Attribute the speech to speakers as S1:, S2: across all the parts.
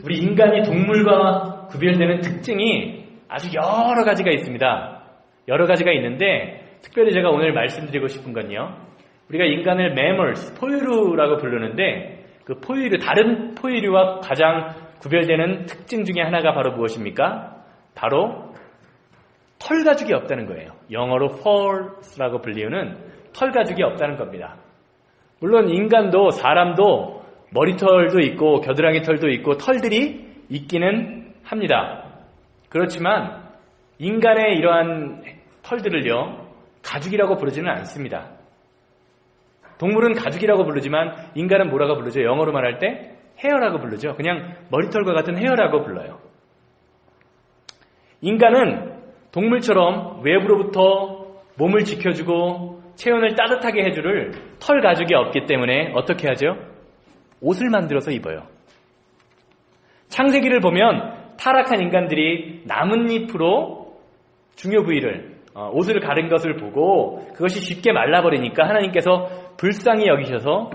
S1: 우리 인간이 동물과 구별되는 특징이 아주 여러 가지가 있습니다. 여러 가지가 있는데 특별히 제가 오늘 말씀드리고 싶은 건요. 우리가 인간을 mammals, 포유류라고 부르는데 그 포유류, 다른 포유류와 가장 구별되는 특징 중에 하나가 바로 무엇입니까? 바로 털 가죽이 없다는 거예요. 영어로 fur라고 불리우는 털 가죽이 없다는 겁니다. 물론 인간도 사람도 머리털도 있고 겨드랑이 털도 있고 털들이 있기는 합니다. 그렇지만 인간의 이러한 털들을요 가죽이라고 부르지는 않습니다. 동물은 가죽이라고 부르지만 인간은 뭐라고 부르죠? 영어로 말할 때 헤어라고 부르죠. 그냥 머리털과 같은 헤어라고 불러요. 인간은 동물처럼 외부로부터 몸을 지켜주고 체온을 따뜻하게 해줄 털 가죽이 없기 때문에 어떻게 하죠? 옷을 만들어서 입어요. 창세기를 보면 타락한 인간들이 나뭇잎으로 중요 부위를 옷을 가른 것을 보고 그것이 쉽게 말라버리니까 하나님께서 불쌍히 여기셔서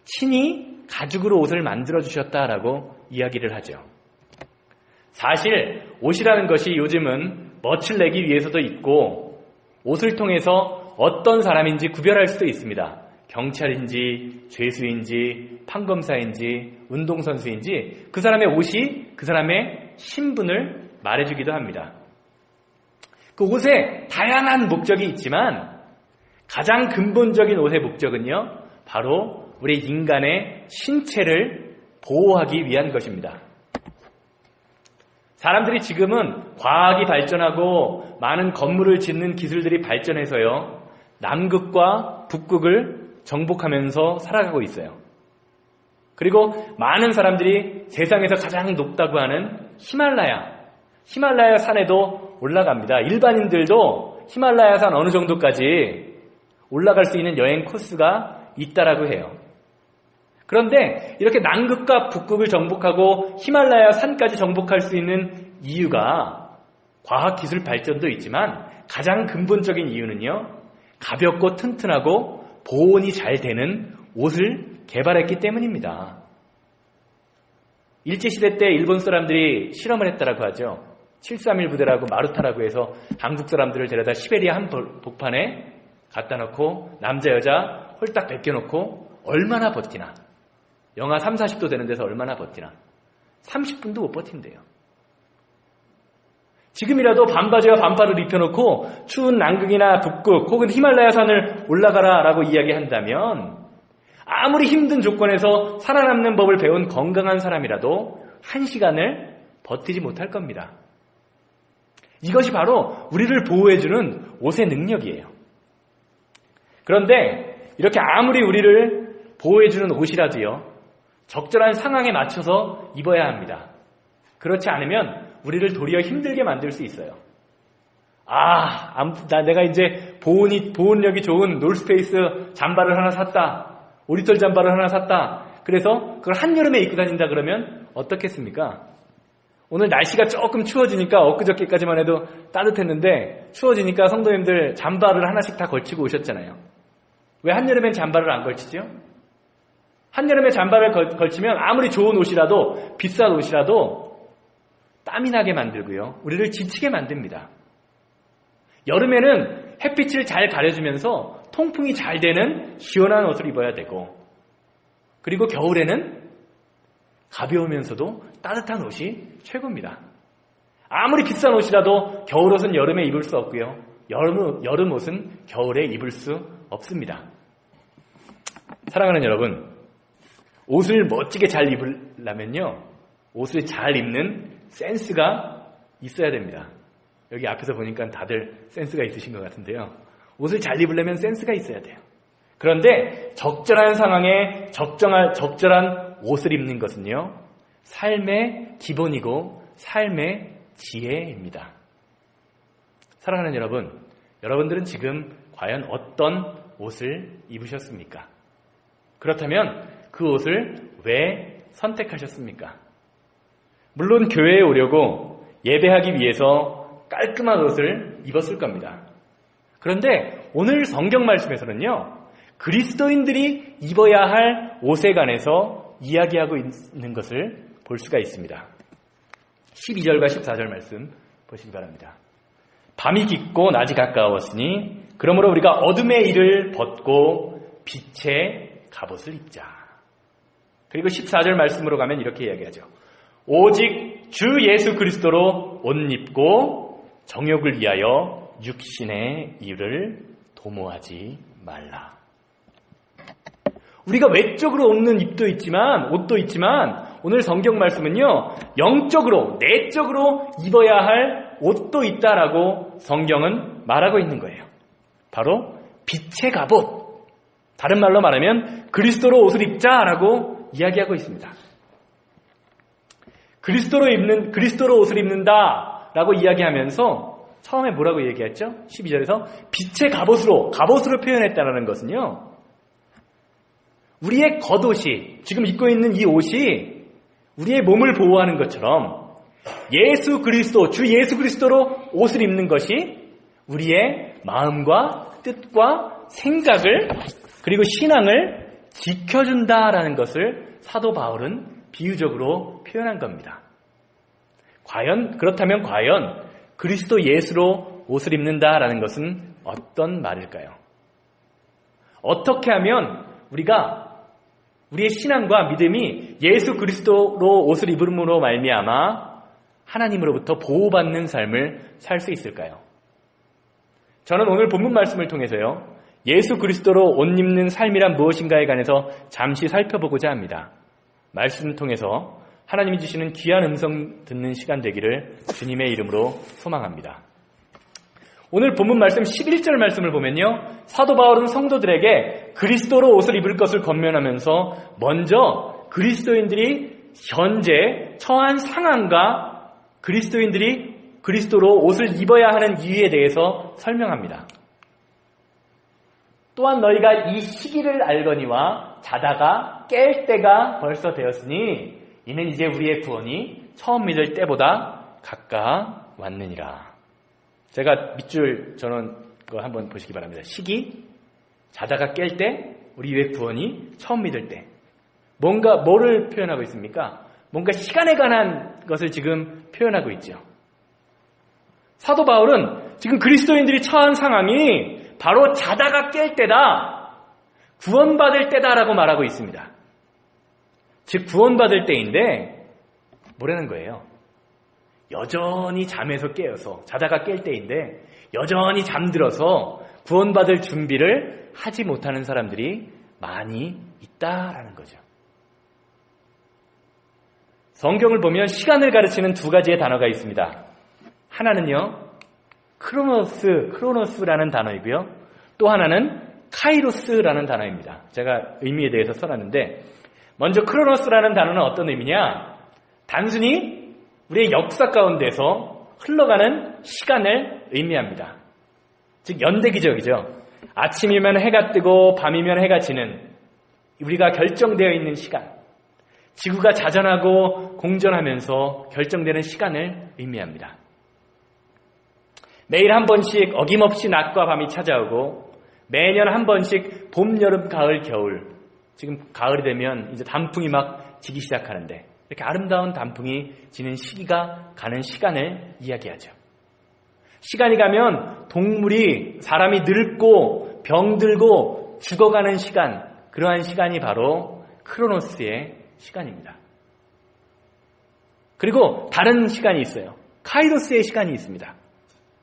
S1: 친히 가죽으로 옷을 만들어 주셨다라고 이야기를 하죠. 사실 옷이라는 것이 요즘은 멋을 내기 위해서도 있고 옷을 통해서 어떤 사람인지 구별할 수도 있습니다. 경찰인지 죄수인지 판검사인지 운동선수인지 그 사람의 옷이 그 사람의 신분을 말해주기도 합니다. 그 옷에 다양한 목적이 있지만 가장 근본적인 옷의 목적은요, 바로 우리 인간의 신체를 보호하기 위한 것입니다. 사람들이 지금은 과학이 발전하고 많은 건물을 짓는 기술들이 발전해서요, 남극과 북극을 정복하면서 살아가고 있어요. 그리고 많은 사람들이 세상에서 가장 높다고 하는 히말라야 산에도 올라갑니다. 일반인들도 히말라야 산 어느 정도까지 올라갈 수 있는 여행 코스가 있다라고 해요. 그런데 이렇게 남극과 북극을 정복하고 히말라야 산까지 정복할 수 있는 이유가 과학기술 발전도 있지만 가장 근본적인 이유는요, 가볍고 튼튼하고 보온이 잘 되는 옷을 개발했기 때문입니다. 일제시대 때 일본 사람들이 실험을 했다라고 하죠. 731 부대라고 마루타라고 해서 한국 사람들을 데려다 시베리아 한복판에 갖다 놓고 남자 여자 홀딱 벗겨놓고 얼마나 버티나. 영하 3, 40도 되는 데서 얼마나 버티나. 30분도 못 버틴대요. 지금이라도 반바지와 반팔을 입혀놓고 추운 남극이나 북극 혹은 히말라야 산을 올라가라라고 이야기한다면 아무리 힘든 조건에서 살아남는 법을 배운 건강한 사람이라도 1시간을 버티지 못할 겁니다. 이것이 바로 우리를 보호해주는 옷의 능력이에요. 그런데 이렇게 아무리 우리를 보호해주는 옷이라도요, 적절한 상황에 맞춰서 입어야 합니다. 그렇지 않으면 우리를 도리어 힘들게 만들 수 있어요. 내가 이제 보온력이 좋은 놀스페이스 잠바를 하나 샀다. 오리털 잠바를 하나 샀다. 그래서 그걸 한여름에 입고 다닌다 그러면 어떻겠습니까? 오늘 날씨가 조금 추워지니까 엊그저께까지만 해도 따뜻했는데 추워지니까 성도님들 잠바를 하나씩 다 걸치고 오셨잖아요. 왜 한여름엔 잠바를 안 걸치죠? 한여름에 잠바를 걸치면 아무리 좋은 옷이라도 비싼 옷이라도 땀이 나게 만들고요. 우리를 지치게 만듭니다. 여름에는 햇빛을 잘 가려주면서 통풍이 잘 되는 시원한 옷을 입어야 되고, 그리고 겨울에는 가벼우면서도 따뜻한 옷이 최고입니다. 아무리 비싼 옷이라도 겨울옷은 여름에 입을 수 없고요. 여름 옷은 겨울에 입을 수 없습니다. 사랑하는 여러분, 옷을 멋지게 잘 입으려면요, 옷을 잘 입는 센스가 있어야 됩니다. 여기 앞에서 보니까 다들 센스가 있으신 것 같은데요. 옷을 잘 입으려면 센스가 있어야 돼요. 그런데 적절한 상황에 적절한 옷을 입는 것은요, 삶의 기본이고 삶의 지혜입니다. 사랑하는 여러분, 여러분들은 지금 과연 어떤 옷을 입으셨습니까? 그렇다면 그 옷을 왜 선택하셨습니까? 물론 교회에 오려고 예배하기 위해서 깔끔한 옷을 입었을 겁니다. 그런데 오늘 성경 말씀에서는요, 그리스도인들이 입어야 할 옷에 관해서 이야기하고 있는 것을 볼 수가 있습니다. 12절과 14절 말씀 보시기 바랍니다. 밤이 깊고 낮이 가까웠으니 그러므로 우리가 어둠의 일을 벗고 빛의 갑옷을 입자. 그리고 14절 말씀으로 가면 이렇게 이야기하죠. 오직 주 예수 그리스도로 옷 입고 정욕을 위하여 육신의 일을 도모하지 말라. 우리가 외적으로 없는 옷도 있지만 오늘 성경 말씀은요, 영적으로, 내적으로 입어야 할 옷도 있다라고 성경은 말하고 있는 거예요. 바로 빛의 갑옷. 다른 말로 말하면 그리스도로 옷을 입자라고 이야기하고 있습니다. 그리스도로 옷을 입는다라고 이야기하면서 처음에 뭐라고 얘기했죠? 12절에서 빛의 갑옷으로 표현했다는 것은요, 우리의 겉옷이, 지금 입고 있는 이 옷이 우리의 몸을 보호하는 것처럼 주 예수 그리스도로 옷을 입는 것이 우리의 마음과 뜻과 생각을 그리고 신앙을 지켜준다라는 것을 사도 바울은 비유적으로 표현한 겁니다. 그렇다면 과연 그리스도 예수로 옷을 입는다라는 것은 어떤 말일까요? 어떻게 하면 우리의 신앙과 믿음이 예수 그리스도로 옷을 입음으로 말미암아 하나님으로부터 보호받는 삶을 살 수 있을까요? 저는 오늘 본문 말씀을 통해서요, 예수 그리스도로 옷 입는 삶이란 무엇인가에 관해서 잠시 살펴보고자 합니다. 말씀을 통해서 하나님이 주시는 귀한 음성 듣는 시간 되기를 주님의 이름으로 소망합니다. 오늘 본문 말씀 11절 말씀을 보면요, 사도 바울은 성도들에게 그리스도로 옷을 입을 것을 권면하면서 먼저 그리스도인들이 현재 처한 상황과 그리스도인들이 그리스도로 옷을 입어야 하는 이유에 대해서 설명합니다. 또한 너희가 이 시기를 알거니와 자다가 깰 때가 벌써 되었으니 이는 이제 우리의 구원이 처음 믿을 때보다 가까웠느니라. 제가 밑줄 저는 거 한번 보시기 바랍니다. 시기, 자다가 깰 때, 우리의 구원이 처음 믿을 때. 뭐를 표현하고 있습니까? 뭔가 시간에 관한 것을 지금 표현하고 있죠. 사도 바울은 지금 그리스도인들이 처한 상황이 바로 자다가 깰 때다, 구원받을 때다라고 말하고 있습니다. 즉 구원받을 때인데 뭐라는 거예요? 여전히 잠에서 깨어서 자다가 깰 때인데 여전히 잠들어서 구원받을 준비를 하지 못하는 사람들이 많이 있다라는 거죠. 성경을 보면 시간을 가르치는 두 가지의 단어가 있습니다. 하나는요, 크로노스라는 단어이고요. 또 하나는 카이로스라는 단어입니다. 제가 의미에 대해서 써놨는데, 먼저 크로노스라는 단어는 어떤 의미냐? 단순히 우리의 역사 가운데서 흘러가는 시간을 의미합니다. 즉 연대기적이죠. 아침이면 해가 뜨고 밤이면 해가 지는 우리가 결정되어 있는 시간, 지구가 자전하고 공전하면서 결정되는 시간을 의미합니다. 매일 한 번씩 어김없이 낮과 밤이 찾아오고 매년 한 번씩 봄, 여름, 가을, 겨울, 지금 가을이 되면 이제 단풍이 막 지기 시작하는데 이렇게 아름다운 단풍이 지는 시기가 가는 시간을 이야기하죠. 시간이 가면 사람이 늙고 병들고 죽어가는 시간, 그러한 시간이 바로 크로노스의 시간입니다. 그리고 다른 시간이 있어요. 카이로스의 시간이 있습니다.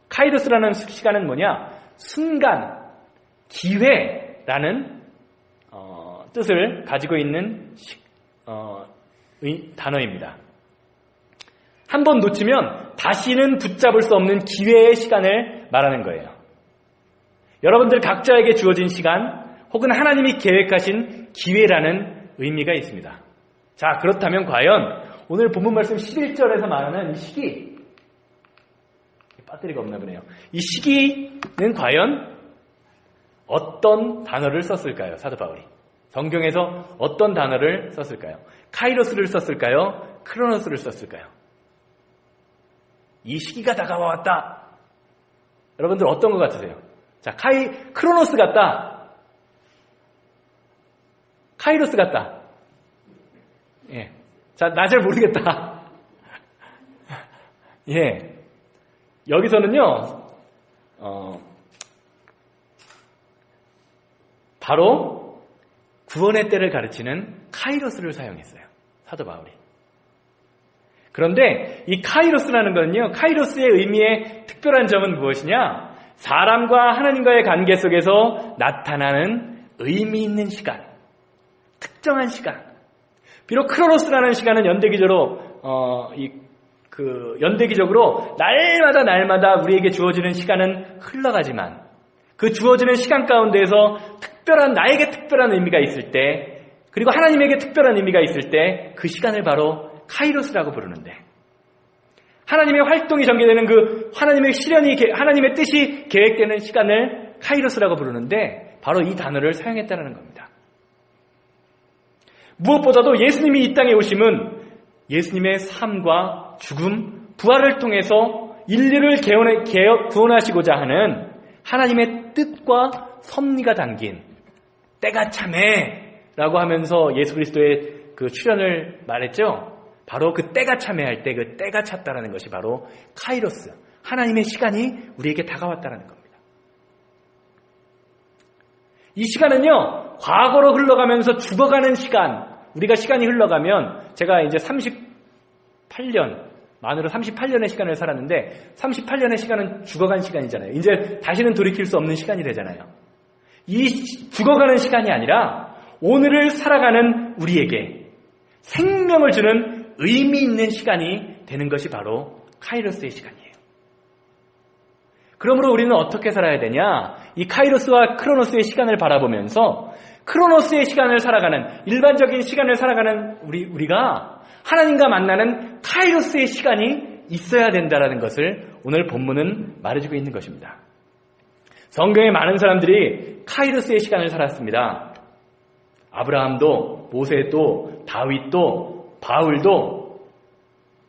S1: 카이로스라는 시간은 뭐냐? 순간, 기회라는 뜻을 가지고 있는 단어입니다. 한 번 놓치면 다시는 붙잡을 수 없는 기회의 시간을 말하는 거예요. 여러분들 각자에게 주어진 시간 혹은 하나님이 계획하신 기회라는 의미가 있습니다. 자, 그렇다면 과연 오늘 본문 말씀 11절에서 말하는 이 시기, 배터리가 없나 보네요. 이 시기는 과연 어떤 단어를 썼을까요? 사도 바울이 성경에서 어떤 단어를 썼을까요? 카이로스를 썼을까요? 크로노스를 썼을까요? 이 시기가 다가왔다. 여러분들 어떤 것 같으세요? 자, 크로노스 같다. 카이로스 같다. 예. 자, 나 잘 모르겠다. 예. 여기서는요, 바로 구원의 때를 가르치는 카이로스를 사용했어요. 사도 바울이. 그런데 이 카이로스라는 거는요, 카이로스의 의미의 특별한 점은 무엇이냐? 사람과 하나님과의 관계 속에서 나타나는 의미 있는 시간, 특정한 시간. 비록 크로노스라는 시간은 연대기적으로 날마다 우리에게 주어지는 시간은 흘러가지만 그 주어지는 시간 가운데에서 나에게 특별한 의미가 있을 때, 그리고 하나님에게 특별한 의미가 있을 때 그 시간을 바로 카이로스라고 부르는데, 하나님의 활동이 전개되는 그 하나님의 뜻이 계획되는 시간을 카이로스라고 부르는데 바로 이 단어를 사용했다는 겁니다. 무엇보다도 예수님이 이 땅에 오심은 예수님의 삶과 죽음, 부활을 통해서 인류를 구원하시고자 하는 하나님의 뜻과 섭리가 담긴 때가 참해라고 하면서 예수 그리스도의 그 출현을 말했죠. 바로 그 때가 참해할 때 그 때가 찼다라는 것이 바로 카이로스, 하나님의 시간이 우리에게 다가왔다는 겁니다. 이 시간은요, 과거로 흘러가면서 죽어가는 시간, 우리가 시간이 흘러가면, 제가 이제 만으로 38년의 시간을 살았는데 38년의 시간은 죽어간 시간이잖아요. 이제 다시는 돌이킬 수 없는 시간이 되잖아요. 이 죽어가는 시간이 아니라 오늘을 살아가는 우리에게 생명을 주는 의미 있는 시간이 되는 것이 바로 카이로스의 시간이에요. 그러므로 우리는 어떻게 살아야 되냐? 이 카이로스와 크로노스의 시간을 바라보면서 크로노스의 시간을 살아가는, 일반적인 시간을 살아가는 우리가 하나님과 만나는 카이로스의 시간이 있어야 된다는 것을 오늘 본문은 말해주고 있는 것입니다. 성경에 많은 사람들이 카이로스의 시간을 살았습니다. 아브라함도, 모세도, 다윗도, 바울도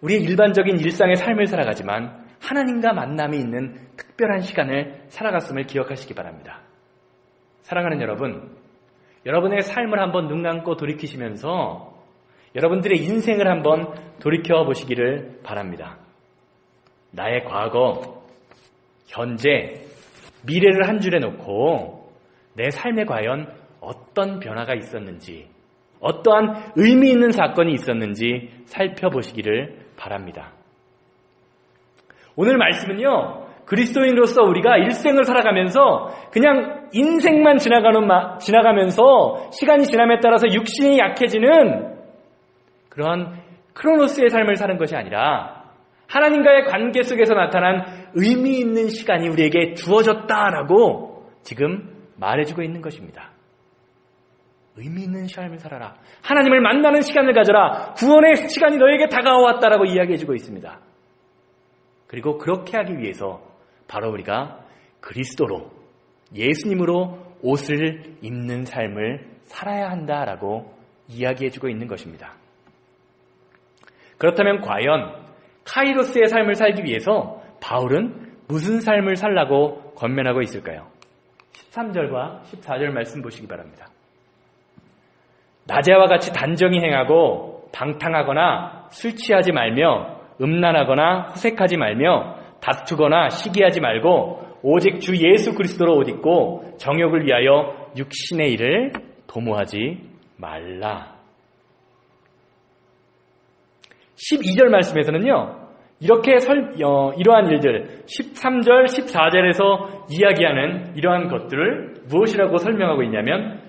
S1: 우리의 일반적인 일상의 삶을 살아가지만 하나님과 만남이 있는 특별한 시간을 살아갔음을 기억하시기 바랍니다. 사랑하는 여러분, 여러분의 삶을 한번 눈 감고 돌이키시면서 여러분들의 인생을 한번 돌이켜보시기를 바랍니다. 나의 과거, 현재, 미래를 한 줄에 놓고 내 삶에 과연 어떤 변화가 있었는지, 어떠한 의미 있는 사건이 있었는지 살펴보시기를 바랍니다. 오늘 말씀은요, 그리스도인으로서 우리가 일생을 살아가면서 그냥 인생만 지나가면서 시간이 지남에 따라서 육신이 약해지는 그러한 크로노스의 삶을 사는 것이 아니라 하나님과의 관계 속에서 나타난 의미 있는 시간이 우리에게 주어졌다라고 지금 말해주고 있는 것입니다. 의미 있는 삶을 살아라. 하나님을 만나는 시간을 가져라. 구원의 시간이 너에게 다가왔다라고 이야기해주고 있습니다. 그리고 그렇게 하기 위해서 바로 우리가 그리스도로, 예수님으로 옷을 입는 삶을 살아야 한다라고 이야기해주고 있는 것입니다. 그렇다면 과연 카이로스의 삶을 살기 위해서 바울은 무슨 삶을 살라고 권면하고 있을까요? 13절과 14절 말씀 보시기 바랍니다. 낮에와 같이 단정히 행하고 방탕하거나 술 취하지 말며 음란하거나 호색하지 말며 다투거나 시기하지 말고 오직 주 예수 그리스도로 옷 입고 정욕을 위하여 육신의 일을 도모하지 말라. 12절 말씀에서는요, 이렇게 이러한 일들, 13절, 14절에서 이야기하는 이러한 것들을 무엇이라고 설명하고 있냐면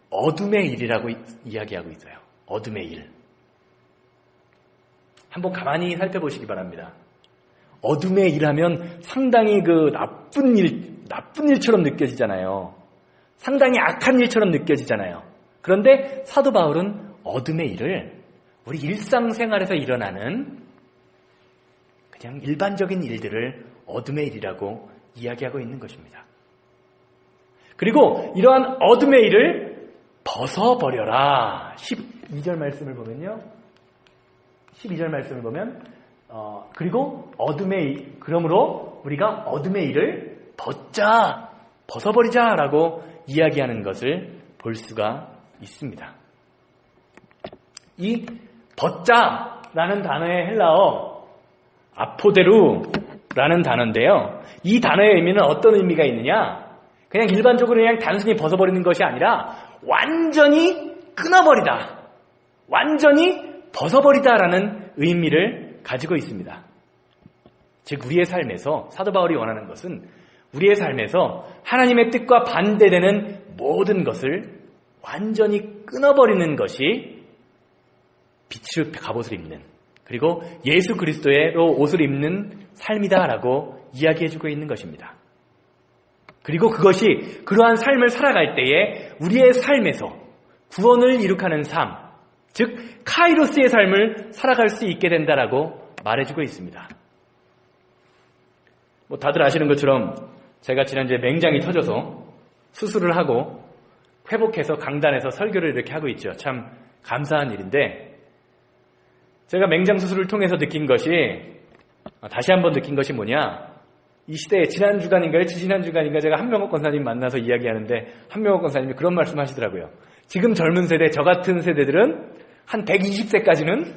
S1: 어둠의 일이라고 이야기하고 있어요. 어둠의 일. 한번 가만히 살펴보시기 바랍니다. 어둠의 일하면 상당히 나쁜 일처럼 느껴지잖아요. 상당히 악한 일처럼 느껴지잖아요. 그런데 사도 바울은 어둠의 일을 우리 일상생활에서 일어나는 그냥 일반적인 일들을 어둠의 일이라고 이야기하고 있는 것입니다. 그리고 이러한 어둠의 일을 벗어버려라. 12절 말씀을 보면요. 12절 말씀을 보면 그리고 그러므로 우리가 어둠의 일을 벗어버리자라고 이야기하는 것을 볼 수가 있습니다. 이 벗자라는 단어의 헬라어 아포데루라는 단어인데요. 이 단어의 의미는 어떤 의미가 있느냐? 그냥 일반적으로 그냥 단순히 벗어버리는 것이 아니라 완전히 끊어버리다, 완전히 벗어버리다라는 의미를 가지고 있습니다. 즉 우리의 삶에서 사도 바울이 원하는 것은 우리의 삶에서 하나님의 뜻과 반대되는 모든 것을 완전히 끊어버리는 것이 빛의 갑옷을 입는, 그리고 예수 그리스도로 옷을 입는 삶이다라고 이야기해주고 있는 것입니다. 그리고 그것이 그러한 삶을 살아갈 때에 우리의 삶에서 구원을 이룩하는 삶, 즉 카이로스의 삶을 살아갈 수 있게 된다라고 말해주고 있습니다. 다들 아시는 것처럼 제가 지난주에 맹장이 터져서 수술을 하고 회복해서 강단에서 설교를 이렇게 하고 있죠. 참 감사한 일인데, 제가 맹장 수술을 통해서 느낀 것이, 다시 한번 느낀 것이 뭐냐, 이 시대에 지난주간인가 제가 한명옥 권사님 만나서 이야기하는데 한명옥 권사님이 그런 말씀 하시더라고요. 지금 젊은 세대, 저 같은 세대들은 한 120세까지는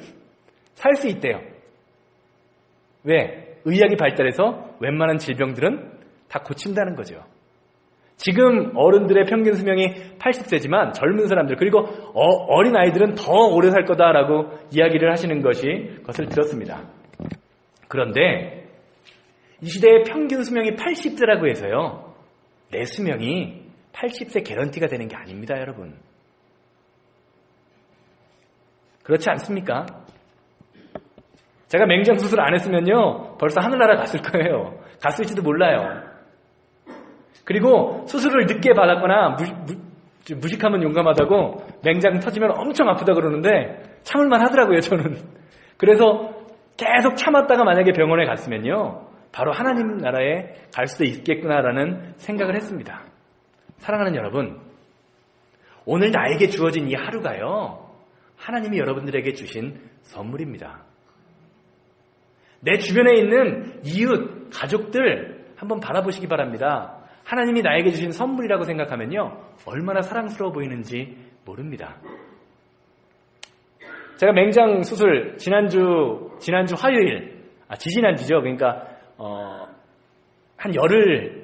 S1: 살 수 있대요. 왜? 의학이 발달해서 웬만한 질병들은 다 고친다는 거죠. 지금 어른들의 평균 수명이 80세지만 젊은 사람들, 그리고 어린 아이들은 더 오래 살 거다라고 이야기를 하시는 것을 들었습니다. 그런데 이 시대의 평균 수명이 80세라고 해서요, 내 수명이 80세 개런티가 되는 게 아닙니다, 여러분. 그렇지 않습니까? 제가 맹장 수술 안 했으면요, 벌써 하늘나라 갔을 거예요. 갔을지도 몰라요. 그리고 수술을 늦게 받았거나 무식하면 용감하다고 맹장 터지면 엄청 아프다 그러는데 참을만 하더라고요, 저는. 그래서 계속 참았다가 만약에 병원에 갔으면요, 바로 하나님 나라에 갈 수도 있겠구나라는 생각을 했습니다. 사랑하는 여러분, 오늘 나에게 주어진 이 하루가요, 하나님이 여러분들에게 주신 선물입니다. 내 주변에 있는 이웃, 가족들 한번 바라보시기 바랍니다. 하나님이 나에게 주신 선물이라고 생각하면요, 얼마나 사랑스러워 보이는지 모릅니다. 제가 맹장 수술 지난주 화요일, 그러니까 한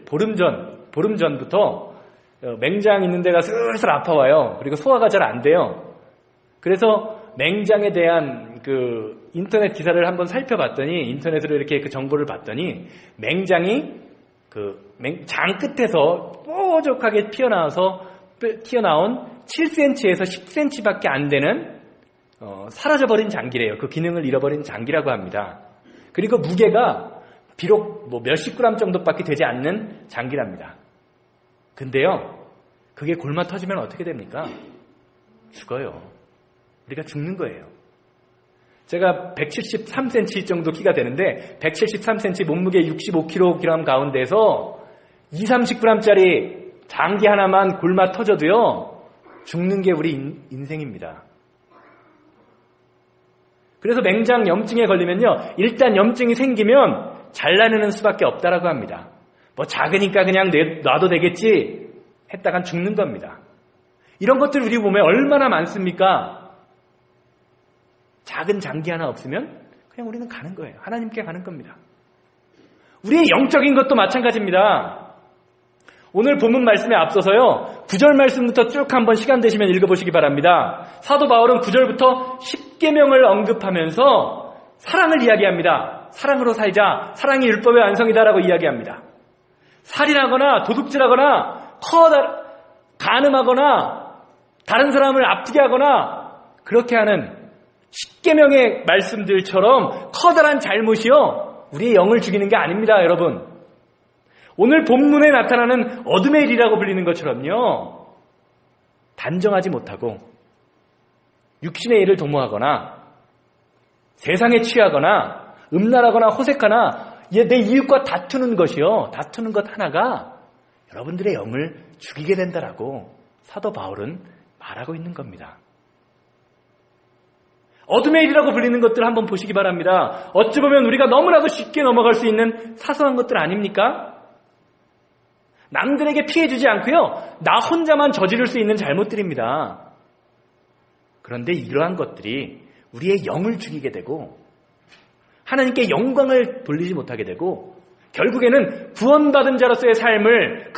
S1: 보름 전부터 맹장 있는 데가 슬슬 아파와요. 그리고 소화가 잘 안 돼요. 그래서 맹장에 대한 그 인터넷 기사를 한번 살펴봤더니, 인터넷으로 이렇게 그 정보를 봤더니, 맹장이 장 끝에서 뾰족하게 튀어나온 7cm에서 10cm밖에 안 되는 사라져버린 장기래요. 그 기능을 잃어버린 장기라고 합니다. 그리고 무게가 비록 몇십 그램 정도밖에 되지 않는 장기랍니다. 근데요, 그게 골마 터지면 어떻게 됩니까? 죽어요. 우리가 죽는 거예요. 제가 173cm 정도 키가 되는데 173cm 몸무게 65kg 가운데서 20-30g짜리 장기 하나만 골마 터져도요, 죽는 게 우리 인생입니다. 그래서 맹장 염증에 걸리면요, 일단 염증이 생기면 잘라내는 수밖에 없다라고 합니다. 작으니까 그냥 놔도 되겠지 했다간 죽는 겁니다. 이런 것들 우리 몸에 얼마나 많습니까? 작은 장기 하나 없으면 그냥 우리는 가는 거예요. 하나님께 가는 겁니다. 우리의 영적인 것도 마찬가지입니다. 오늘 본문 말씀에 앞서서요, 9절 말씀부터 쭉 한번 시간 되시면 읽어보시기 바랍니다. 사도 바울은 9절부터 10계명을 언급하면서 사랑을 이야기합니다. 사랑으로 살자, 사랑이 율법의 완성이다라고 이야기합니다. 살인하거나 도둑질하거나 간음하거나 다른 사람을 아프게 하거나 그렇게 하는 10계명의 말씀들처럼 커다란 잘못이요, 우리의 영을 죽이는 게 아닙니다, 여러분. 오늘 본문에 나타나는 어둠의 일이라고 불리는 것처럼요, 단정하지 못하고 육신의 일을 도모하거나 세상에 취하거나 음란하거나 호색하나 내 이웃과 다투는 것이요, 다투는 것 하나가 여러분들의 영을 죽이게 된다라고 사도 바울은 말하고 있는 겁니다. 어둠의 일이라고 불리는 것들 한번 보시기 바랍니다. 어찌 보면 우리가 너무나도 쉽게 넘어갈 수 있는 사소한 것들 아닙니까? 남들에게 피해주지 않고요, 나 혼자만 저지를 수 있는 잘못들입니다. 그런데 이러한 것들이 우리의 영을 죽이게 되고 하나님께 영광을 돌리지 못하게 되고 결국에는 구원받은 자로서의 삶을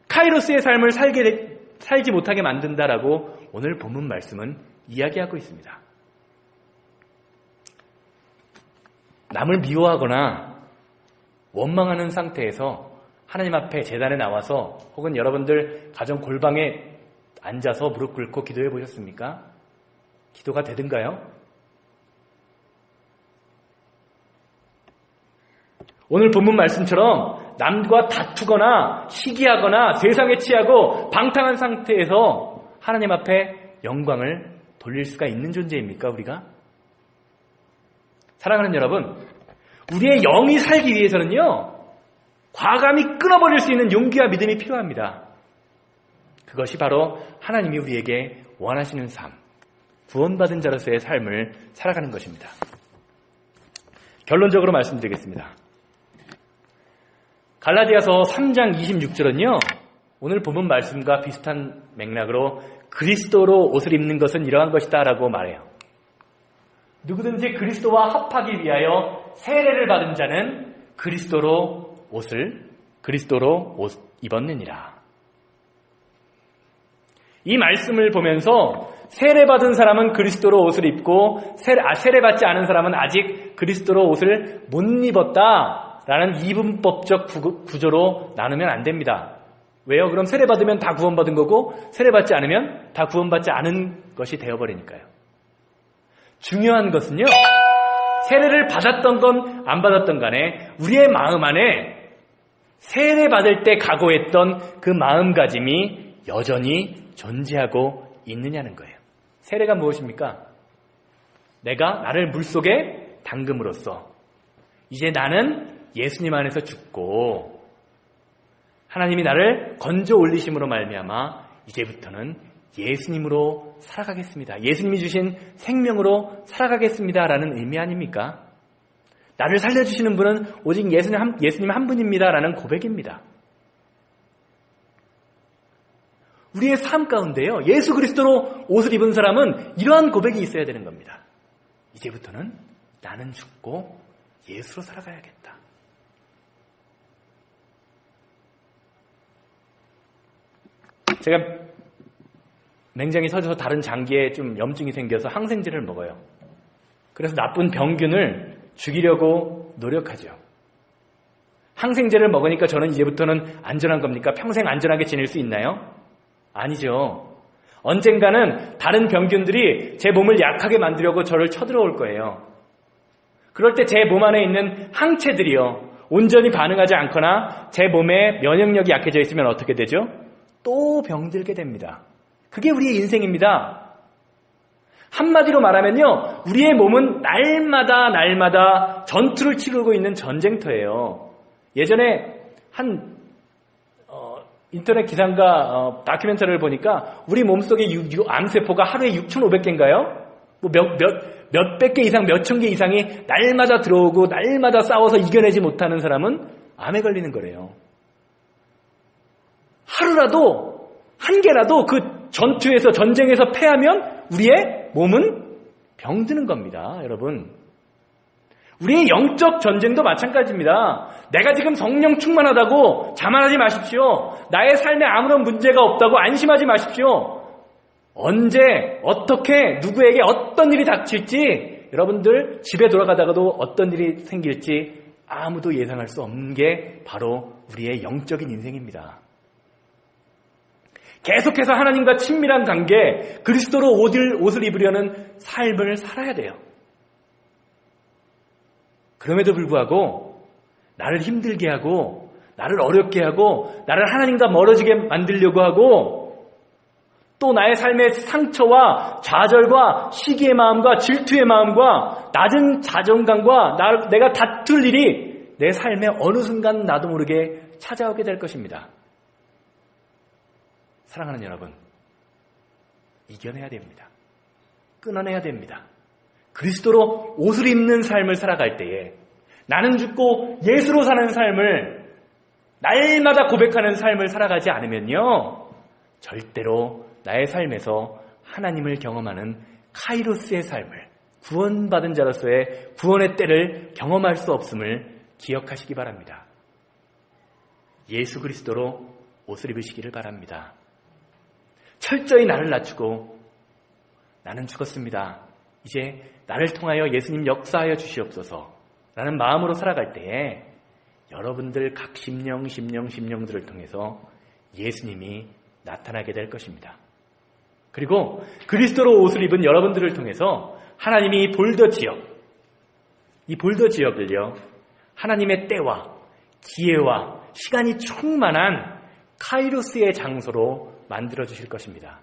S1: 카이로스의 삶을 살지 못하게 만든다라고 오늘 본문 말씀은 이야기하고 있습니다. 남을 미워하거나 원망하는 상태에서 하나님 앞에 제단에 나와서 혹은 여러분들 가정 골방에 앉아서 무릎 꿇고 기도해 보셨습니까? 기도가 되든가요? 오늘 본문 말씀처럼 남과 다투거나 시기하거나 세상에 취하고 방탕한 상태에서 하나님 앞에 영광을 돌릴 수가 있는 존재입니까, 우리가? 사랑하는 여러분, 우리의 영이 살기 위해서는요, 과감히 끊어버릴 수 있는 용기와 믿음이 필요합니다. 그것이 바로 하나님이 우리에게 원하시는 삶, 구원받은 자로서의 삶을 살아가는 것입니다. 결론적으로 말씀드리겠습니다. 갈라디아서 3장 26절은요, 오늘 본문 말씀과 비슷한 맥락으로 그리스도로 옷을 입는 것은 이러한 것이다 라고 말해요. 누구든지 그리스도와 합하기 위하여 세례를 받은 자는 그리스도로 옷 입었느니라. 이 말씀을 보면서 세례받은 사람은 그리스도로 옷을 입고 세례받지 않은 사람은 아직 그리스도로 옷을 못 입었다라는 이분법적 구조로 나누면 안 됩니다. 왜요? 그럼 세례받으면 다 구원받은 거고 세례받지 않으면 다 구원받지 않은 것이 되어버리니까요. 중요한 것은요, 세례를 받았던 건 안 받았던 간에 우리의 마음 안에 세례받을 때 각오했던 그 마음가짐이 여전히 존재하고 있느냐는 거예요. 세례가 무엇입니까? 내가 나를 물속에 담금으로써 이제 나는 예수님 안에서 죽고 하나님이 나를 건져 올리심으로 말미암아 이제부터는 예수님으로 살아가겠습니다. 예수님이 주신 생명으로 살아가겠습니다라는 의미 아닙니까? 나를 살려주시는 분은 오직 예수님 한 분입니다라는 고백입니다. 우리의 삶 가운데요, 예수 그리스도로 옷을 입은 사람은 이러한 고백이 있어야 되는 겁니다. 이제부터는 나는 죽고 예수로 살아가야겠다. 제가 맹장이 서져서 다른 장기에 좀 염증이 생겨서 항생제를 먹어요. 그래서 나쁜 병균을 죽이려고 노력하죠. 항생제를 먹으니까 저는 이제부터는 안전한 겁니까? 평생 안전하게 지낼 수 있나요? 아니죠. 언젠가는 다른 병균들이 제 몸을 약하게 만들려고 저를 쳐들어올 거예요. 그럴 때 제 몸 안에 있는 항체들이요, 온전히 반응하지 않거나 제 몸에 면역력이 약해져 있으면 어떻게 되죠? 또 병들게 됩니다. 그게 우리의 인생입니다. 한마디로 말하면요, 우리의 몸은 날마다 전투를 치르고 있는 전쟁터예요. 예전에 한 인터넷 기사인가 다큐멘터리를 보니까 우리 몸속의 암세포가 하루에 6,500개인가요? 뭐 몇백 개 이상, 몇천 개 이상이 날마다 들어오고 날마다 싸워서 이겨내지 못하는 사람은 암에 걸리는 거래요. 하루라도, 한 개라도 그 전투에서, 전쟁에서 패하면 우리의 몸은 병드는 겁니다, 여러분. 우리의 영적 전쟁도 마찬가지입니다. 내가 지금 성령 충만하다고 자만하지 마십시오. 나의 삶에 아무런 문제가 없다고 안심하지 마십시오. 언제, 어떻게, 누구에게 어떤 일이 닥칠지, 여러분들 집에 돌아가다가도 어떤 일이 생길지 아무도 예상할 수 없는 게 바로 우리의 영적인 인생입니다. 계속해서 하나님과 친밀한 관계, 그리스도로 옷을 입으려는 삶을 살아야 돼요. 그럼에도 불구하고 나를 힘들게 하고 나를 어렵게 하고 나를 하나님과 멀어지게 만들려고 하고 또 나의 삶의 상처와 좌절과 시기의 마음과 질투의 마음과 낮은 자존감과 내가 다툴 일이 내 삶에 어느 순간 나도 모르게 찾아오게 될 것입니다. 사랑하는 여러분, 이겨내야 됩니다. 끊어내야 됩니다. 그리스도로 옷을 입는 삶을 살아갈 때에 나는 죽고 예수로 사는 삶을, 날마다 고백하는 삶을 살아가지 않으면요, 절대로 나의 삶에서 하나님을 경험하는 카이로스의 삶을, 구원받은 자로서의 구원의 때를 경험할 수 없음을 기억하시기 바랍니다. 예수 그리스도로 옷을 입으시기를 바랍니다. 철저히 나를 낮추고 나는 죽었습니다. 이제 나를 통하여 예수님 역사하여 주시옵소서 라는 마음으로 살아갈 때에 여러분들 각 심령들을 통해서 예수님이 나타나게 될 것입니다. 그리고 그리스도로 옷을 입은 여러분들을 통해서 하나님이 이 볼더 지역을요, 하나님의 때와 기회와 시간이 충만한 카이로스의 장소로 만들어 주실 것입니다.